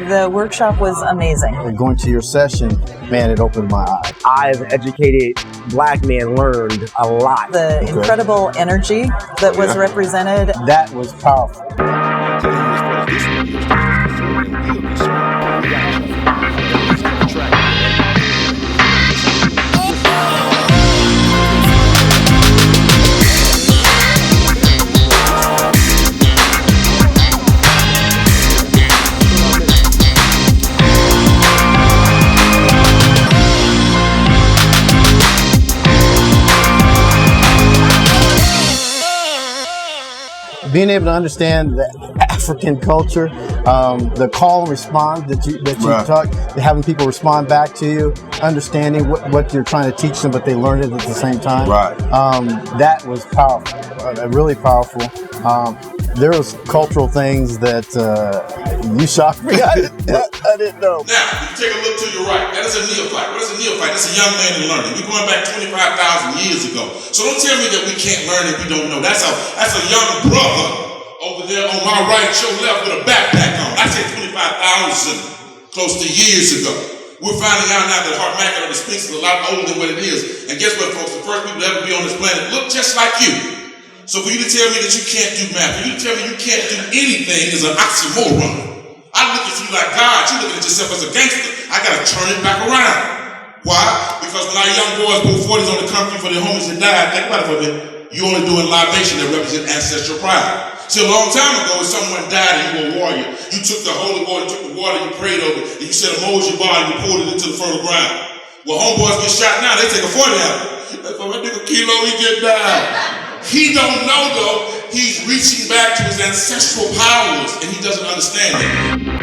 The workshop was amazing. And going to your session, man, it opened my eyes. I, as an educated black man, learned a lot. The incredible energy that was represented. That was powerful. Being able to understand the African culture, the call and response that you talk, having people respond back to you, understanding what you're trying to teach them, but they learn it at the same time. Right. That was powerful, really powerful. There was cultural things that you shocked me. I didn't know. Now, if you take a look to your right, that is a neophyte. What is a neophyte? That's a young man in learning. We're going back 25,000 years ago. So don't tell me that we can't learn if we don't know. That's a young brother over there on my right, your left, with a backpack on. I said 25,000 close to years ago. We're finding out now that heart macular the Sphinx is a lot older than what it is. And guess what, folks? The first people to ever be on this planet look just like you. So for you to tell me that you can't do math, for you to tell me you can't do anything is an oxymoron. I look at you like God, you looking at yourself as a gangster. I gotta turn it back around. Why? Because when our young boys put 40s on the concrete for their homies that died, think about it for a minute, you're only doing libation that represent ancestral pride. See, a long time ago, if someone died and you were a warrior, you took the holy water, you took the water, you prayed over it, and you said a Moses bar and you poured it into the fertile ground. Well, homeboys get shot now, they take a 40 out. That's for my nigga Kilo, he get down. He don't know though, he's reaching back to his ancestral powers and he doesn't understand it.